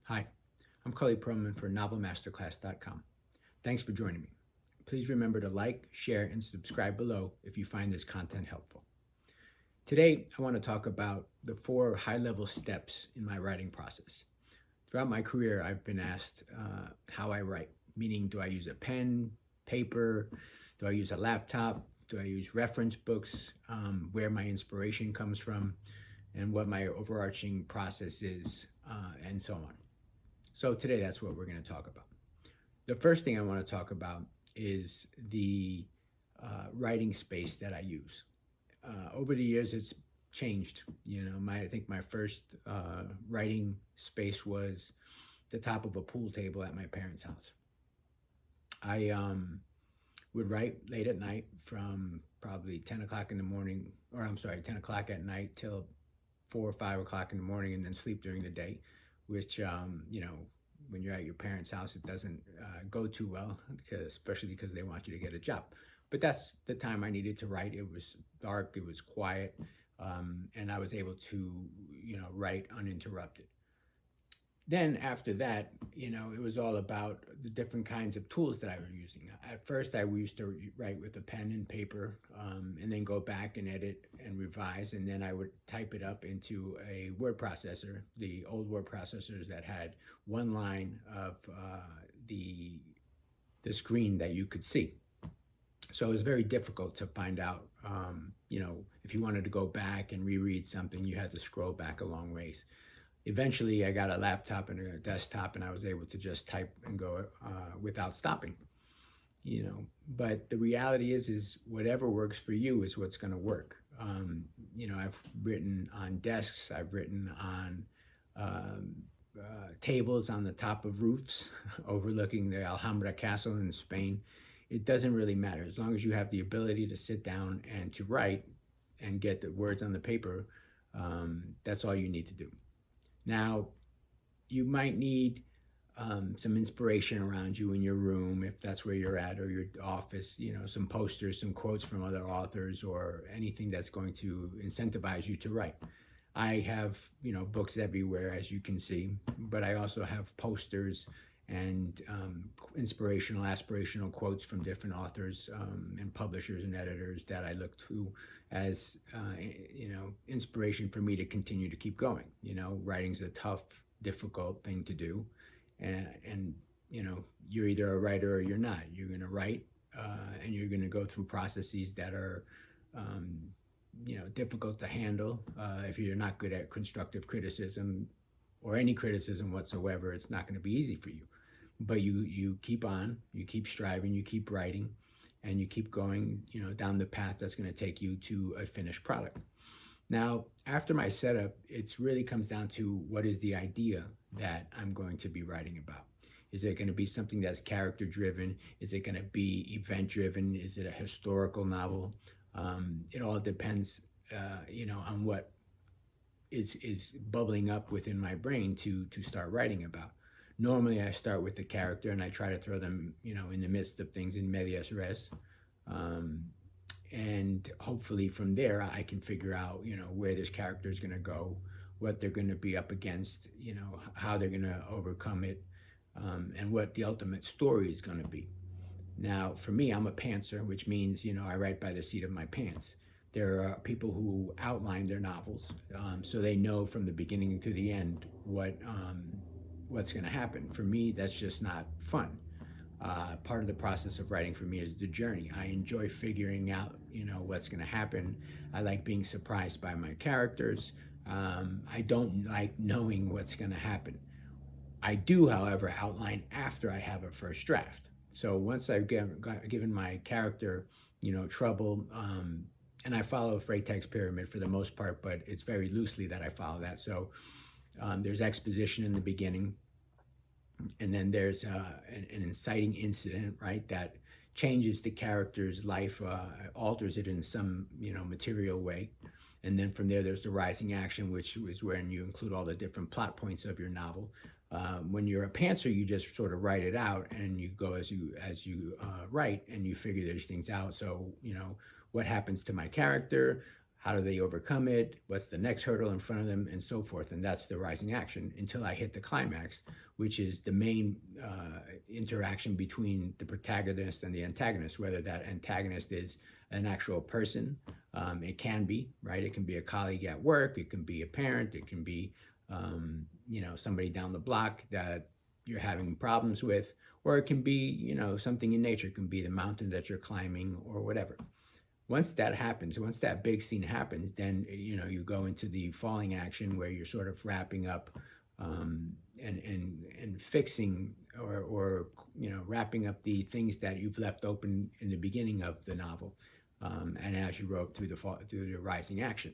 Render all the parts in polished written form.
Hi, I'm Cully Perlman for NovelMasterclass.com. Thanks for joining me. Please remember to like, share, and subscribe below if you find this content helpful. Today, I want to talk about the 4 high-level steps in my writing process. Throughout my career, I've been asked how I write, meaning do I use a pen, paper, do I use a laptop, do I use reference books, where my inspiration comes from, and what my overarching process is, and so on. So today, that's what we're going to talk about. The first thing I want to talk about is the writing space that I use. Over the years, it's changed. I think my first writing space was the top of a pool table at my parents' house. I would write late at night from probably 10 o'clock in the morning, 10 o'clock at night till 4 or 5 o'clock in the morning, and then sleep during the day, which, when you're at your parents' house, it doesn't go too well, especially because they want you to get a job. But that's the time I needed to write. It was dark, it was quiet, and I was able to, write uninterrupted. Then after that, it was all about the different kinds of tools that I was using. At first, I used to write with a pen and paper, and then go back and edit and revise, and then I would type it up into a word processor, the old word processors that had one line of the screen that you could see. So it was very difficult to find out, if you wanted to go back and reread something, you had to scroll back a long ways. Eventually, I got a laptop and a desktop, and I was able to just type and go without stopping. But the reality is whatever works for you is what's going to work. I've written on desks, I've written on tables on the top of roofs overlooking the Alhambra Castle in Spain. It doesn't really matter as long as you have the ability to sit down and to write and get the words on the paper. That's all you need to do. Now, you might need some inspiration around you in your room, if that's where you're at, or your office, some posters, some quotes from other authors, or anything that's going to incentivize you to write. I have, books everywhere, as you can see, but I also have posters and inspirational, aspirational quotes from different authors and publishers and editors that I look to as, inspiration for me to continue to keep going. Writing's a tough, difficult thing to do. And you're either a writer or you're not. You're going to write and you're going to go through processes that are, difficult to handle. If you're not good at constructive criticism or any criticism whatsoever, it's not going to be easy for you. But you keep on, you keep striving, you keep writing, and you keep going, down the path that's going to take you to a finished product. Now, after my setup, it really comes down to what is the idea that I'm going to be writing about. Is it going to be something that's character driven? Is it going to be event driven? Is it a historical novel? It all depends, on what is bubbling up within my brain to start writing about. Normally, I start with the character and I try to throw them, in the midst of things in medias res. And hopefully from there, I can figure out, where this character is going to go, what they're going to be up against, how they're going to overcome it, and what the ultimate story is going to be. Now, for me, I'm a pantser, which means, I write by the seat of my pants. There are people who outline their novels, so they know from the beginning to the end what's going to happen. For me, that's just not fun. Part of the process of writing for me is the journey. I enjoy figuring out, what's going to happen. I like being surprised by my characters. I don't like knowing what's going to happen. I do, however, outline after I have a first draft. So once I've given my character, trouble, and I follow a Freytag's pyramid for the most part, but it's very loosely that I follow that. So there's exposition in the beginning, and then there's an inciting incident, right, that changes the character's life, alters it in some, material way. And then from there, there's the rising action, which is when you include all the different plot points of your novel. When you're a pantser, you just sort of write it out, and you go as you write, and you figure these things out. So, what happens to my character? how do they overcome it, what's the next hurdle in front of them, and so forth. And that's the rising action until I hit the climax, which is the main interaction between the protagonist and the antagonist, whether that antagonist is an actual person. It can be, right? It can be a colleague at work, it can be a parent, it can be somebody down the block that you're having problems with, or it can be, something in nature. It can be the mountain that you're climbing or whatever. Once that happens, once that big scene happens, then you go into the falling action where you're sort of wrapping up and fixing or wrapping up the things that you've left open in the beginning of the novel, and as you wrote through the rising action.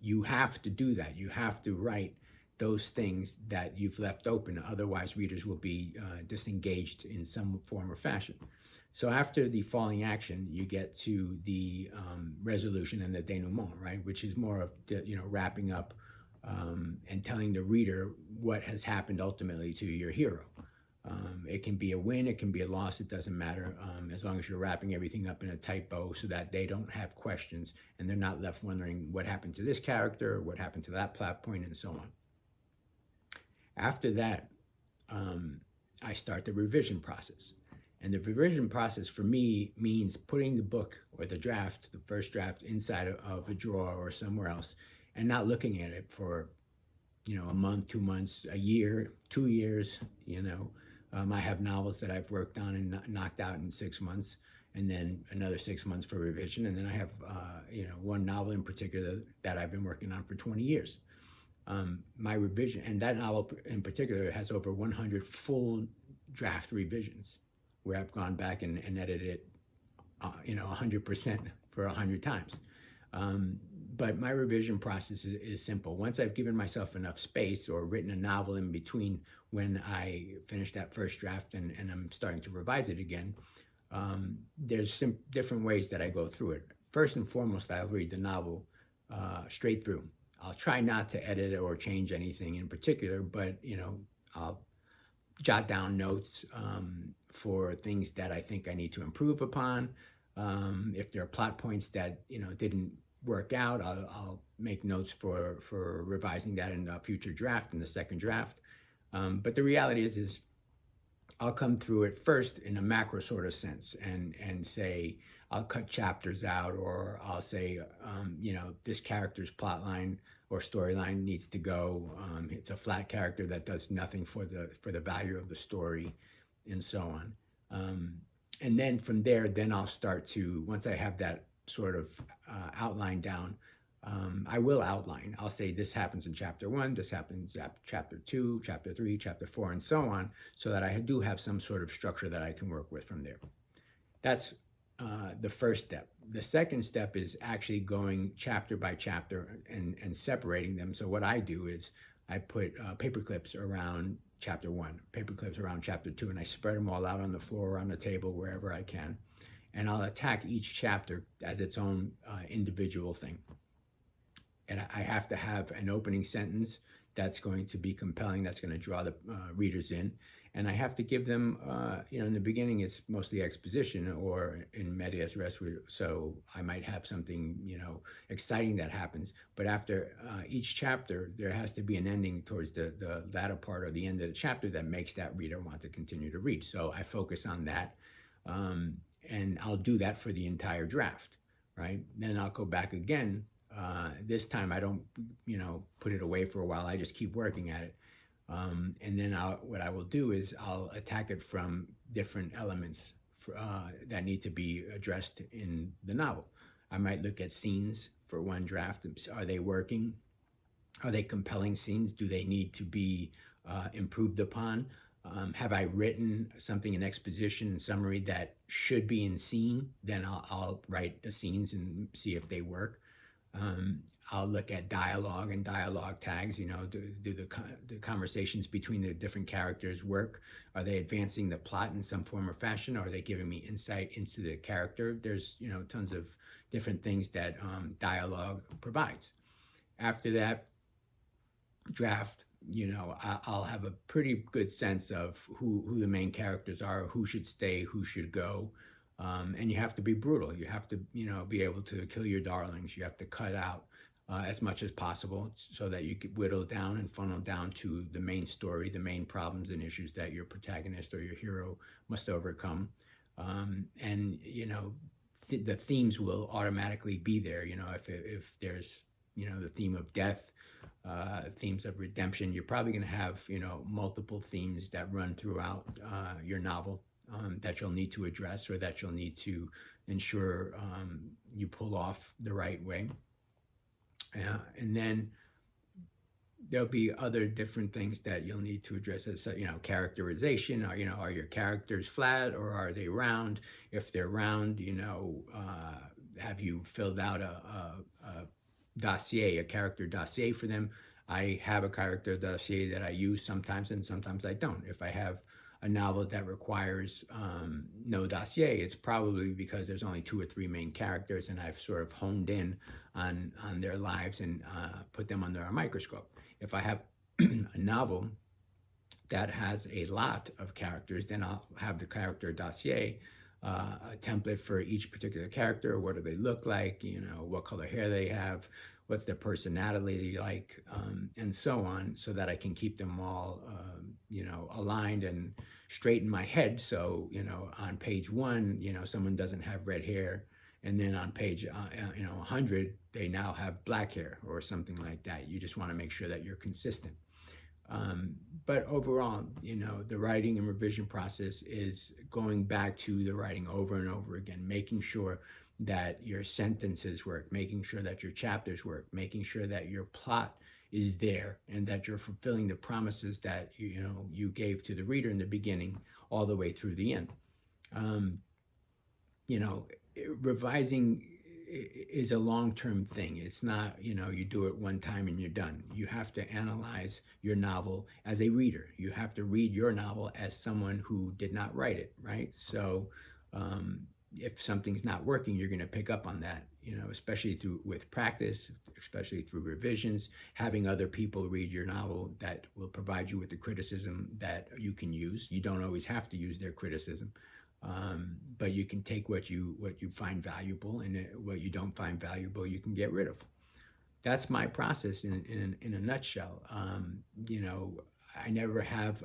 You have to do that. You have to write those things that you've left open. Otherwise, readers will be disengaged in some form or fashion. So after the falling action, you get to the resolution and the denouement, right? Which is more of wrapping up and telling the reader what has happened ultimately to your hero. It can be a win, it can be a loss, it doesn't matter, as long as you're wrapping everything up in a tight bow so that they don't have questions and they're not left wondering what happened to this character, what happened to that plot point, and so on. After that, I start the revision process. And the revision process for me means putting the book or the draft, the first draft, inside of a drawer or somewhere else and not looking at it for a month, 2 months, a year, 2 years. I have novels that I've worked on and knocked out in 6 months, and then another 6 months for revision. And then I have, one novel in particular that I've been working on for 20 years. My revision, and that novel in particular has over 100 full draft revisions where I've gone back and edited it, 100% for 100 times. But my revision process is simple. Once I've given myself enough space or written a novel in between when I finish that first draft and I'm starting to revise it again, there's some different ways that I go through it. First and foremost, I'll read the novel straight through. I'll try not to edit it or change anything in particular, but I'll jot down notes for things that I think I need to improve upon. If there are plot points that didn't work out, I'll make notes for revising that in a future draft, in the second draft. But the reality is I'll come through it first in a macro sort of sense and say I'll cut chapters out, or I'll say this character's plot line or storyline needs to go. It's a flat character that does nothing for the value of the story, and so on. And then from there, then I'll start to, once I have that sort of outline down, I will outline. I'll say this happens in chapter 1, this happens in chapter 2, chapter 3, chapter 4, and so on, so that I do have some sort of structure that I can work with from there. That's the first step. The second step is actually going chapter by chapter and separating them. So what I do is I put paper clips around chapter 1, paper clips around chapter 2, and I spread them all out on the floor or on the table, wherever I can. And I'll attack each chapter as its own individual thing. And I have to have an opening sentence that's going to be compelling, that's going to draw the readers in. And I have to give them, in the beginning, it's mostly exposition, or in medias res, so I might have something, exciting that happens. But after each chapter, there has to be an ending towards the latter part or the end of the chapter that makes that reader want to continue to read. So I focus on that, and I'll do that for the entire draft, right? Then I'll go back again. This time I don't, put it away for a while. I just keep working at it. And then what I will do is I'll attack it from different elements that need to be addressed in the novel. I might look at scenes for one draft. Are they working? Are they compelling scenes? Do they need to be improved upon? Have I written something in exposition and summary that should be in scene? Then I'll write the scenes and see if they work. I'll look at dialogue and dialogue tags. Do the conversations between the different characters work? Are they advancing the plot in some form or fashion? Or are they giving me insight into the character? There's tons of different things that dialogue provides. After that draft, I'll have a pretty good sense of who the main characters are, who should stay, who should go. And you have to be brutal. You have to, be able to kill your darlings. You have to cut out as much as possible so that you could whittle down and funnel down to the main story, the main problems and issues that your protagonist or your hero must overcome. And the themes will automatically be there. If there's the theme of death, themes of redemption, you're probably going to have multiple themes that run throughout your novel that you'll need to address, or that you'll need to ensure you pull off the right way. And then there'll be other different things that you'll need to address, as characterization. Are your characters flat or are they round? If they're round, have you filled out a dossier, a character dossier for them? I have a character dossier that I use sometimes, and sometimes I don't. If I have a novel that requires no dossier, it's probably because there's only 2 or 3 main characters, and I've sort of honed in on their lives and put them under a microscope. If I have a novel that has a lot of characters, then I'll have the character dossier, a template for each particular character. What do they look like? What color hair they have, what's their personality like, and so on, so that I can keep them all, aligned and straight in my head. So, on page 1, someone doesn't have red hair, and then on page 100, they now have black hair or something like that. You just want to make sure that you're consistent. But overall, the writing and revision process is going back to the writing over and over again, making sure that your sentences work, making sure that your chapters work, making sure that your plot is there, and that you're fulfilling the promises that you gave to the reader in the beginning all the way through the end. Revising is a long-term thing. It's not, you do it one time and you're done. You have to analyze your novel as a reader. You have to read your novel as someone who did not write it, right? So if something's not working, you're going to pick up on that, especially with practice, especially through revisions, having other people read your novel that will provide you with the criticism that you can use. You don't always have to use their criticism. But you can take what you find valuable, and what you don't find valuable, you can get rid of. That's my process in a nutshell. I never have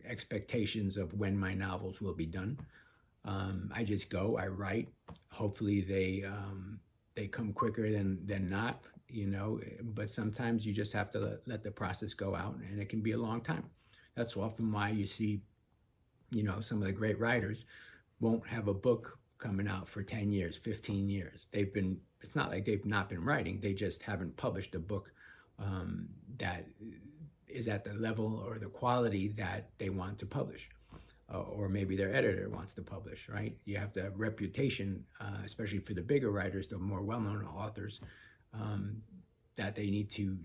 expectations of when my novels will be done. I just go, I write. Hopefully they come quicker than not, but sometimes you just have to let the process go out, and it can be a long time. That's often why you see some of the great writers won't have a book coming out for 10 years, 15 years. It's not like they've not been writing, they just haven't published a book that is at the level or the quality that they want to publish. Or maybe their editor wants to publish, right? You have to have reputation, especially for the bigger writers, the more well-known authors, that they need to,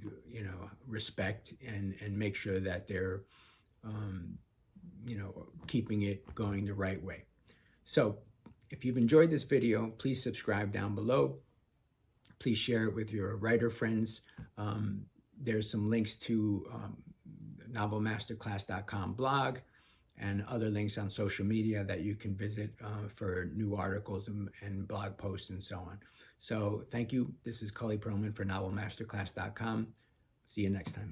respect and make sure that they're, keeping it going the right way. So if you've enjoyed this video, please subscribe down below. Please share it with your writer friends. There's some links to novelmasterclass.com blog and other links on social media that you can visit for new articles and blog posts and so on. So thank you. This is Cully Perlman for novelmasterclass.com. See you next time.